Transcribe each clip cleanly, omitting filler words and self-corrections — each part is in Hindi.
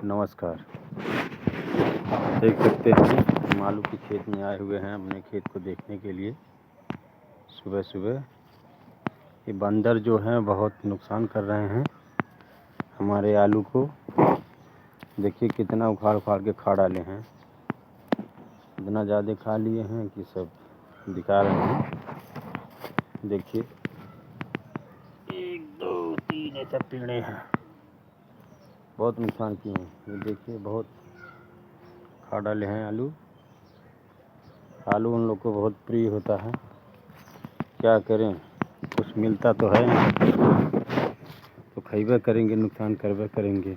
नमस्कार। देख सकते हैं हम आलू के खेत में आए हुए हैं अपने खेत को देखने के लिए। सुबह सुबह ये बंदर जो हैं बहुत नुकसान कर रहे हैं हमारे आलू को। देखिए कितना उखाड़ उखाड़ के खा डाले हैं, इतना ज़्यादा खा लिए हैं कि सब दिखा रहे हैं। देखिए 1 2 3 ऐसे पेड़े हैं, बहुत नुकसान किए हैं। ये देखिए बहुत खा डाले हैं आलू। आलू उन लोग को बहुत प्रिय होता है, क्या करें, कुछ मिलता तो है नहीं तो खइबे करेंगे, नुकसान करबे करेंगे।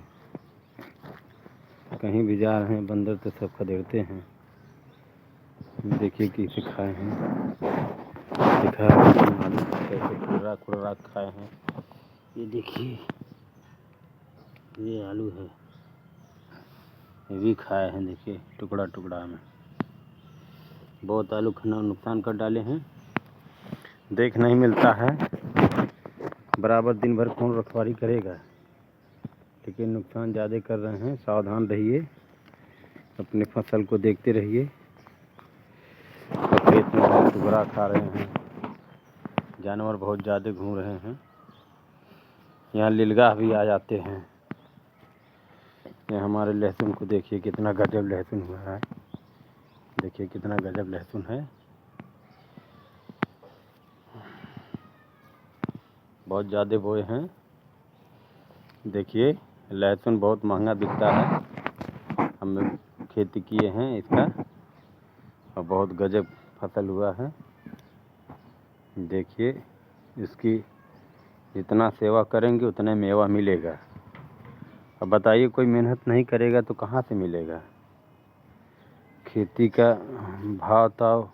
कहीं भी जा रहे हैं बंदर तो सब खदेड़ते हैं। देखिए कैसे खाए हैं, दिखा आलू कैसे खुर्रा खुर्रा खाए हैं। ये देखिए ये आलू है, ये भी खाए हैं। देखिए टुकड़ा टुकड़ा में बहुत आलू नुकसान कर डाले हैं। देख नहीं मिलता है, बराबर दिन भर कौन रखवाली करेगा, लेकिन नुकसान ज़्यादा कर रहे हैं। सावधान रहिए, अपने फसल को देखते रहिए। खेत में बहुत टुकड़ा खा रहे हैं, जानवर बहुत ज़्यादा घूम रहे हैं। यहाँ लीलगाह भी आ जाते हैं। ये हमारे लहसुन को देखिए कितना गजब लहसुन हुआ है। देखिए कितना गजब लहसुन है, बहुत ज़्यादा बोए हैं। देखिए लहसुन बहुत महंगा बिकता है, हम खेती किए हैं इसका और बहुत गजब फसल हुआ है। देखिए इसकी जितना सेवा करेंगे उतना मेवा मिलेगा। अब बताइए कोई मेहनत नहीं करेगा तो कहाँ से मिलेगा। खेती का भाव ताव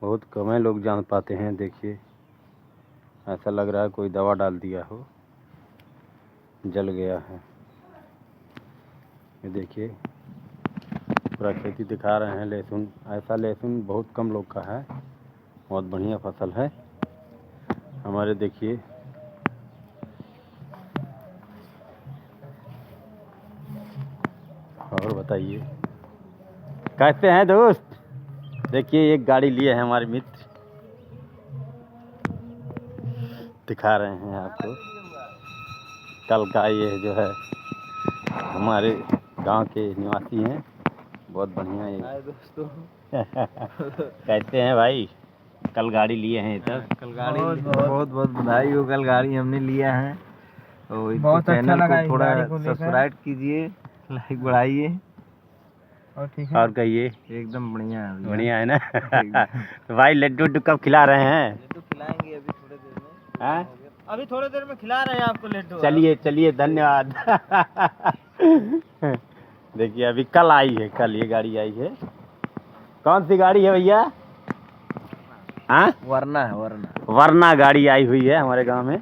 बहुत कम है, लोग जान पाते हैं। देखिए ऐसा लग रहा है कोई दवा डाल दिया हो, जल गया है। ये देखिए पूरा खेती दिखा रहे हैं लहसुन। ऐसा लहसुन बहुत कम लोग का है, बहुत बढ़िया फसल है हमारे। देखिए और बताइए कैसे हैं दोस्त। देखिए एक गाड़ी लिए हैं हमारे मित्र, दिखा रहे हैं आपको। कल का ये जो है हमारे गांव के निवासी हैं, बहुत बढ़िया ये दोस्तों। कहते हैं भाई कल गाड़ी लिए हैं इधर। कल गाड़ी बहुत बहुत बधाई हो। कल गाड़ी हमने लिया है और बहुत अच्छा लगा। थोड़ा सब्सक्राइब कीजिए, लाइक बढ़ाइए और ठीक है। और कहिए एकदम बढ़िया है, बढ़िया है ना। तो भाई लड्डू उड्डू कब खिला रहे हैं। लड्डू खिलाएंगे अभी थोड़ी देर में। हैं? अभी थोड़ी देर में खिला रहे हैं आपको लड्डू। चलिए चलिए धन्यवाद। देखिए अभी कल आई है, कल ये गाड़ी आई है। कौन सी गाड़ी है भैया। हाँ वरना है, वरना वरना गाड़ी आई हुई है हमारे गांव में।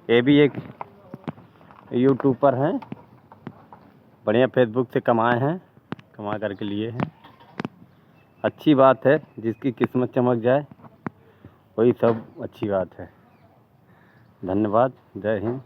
ये भी एक यूट्यूबर हैं, बढ़िया फेसबुक से कमाए हैं, कमा करके लिए हैं। अच्छी बात है, जिसकी किस्मत चमक जाए वही सब अच्छी बात है। धन्यवाद, जय हिंद।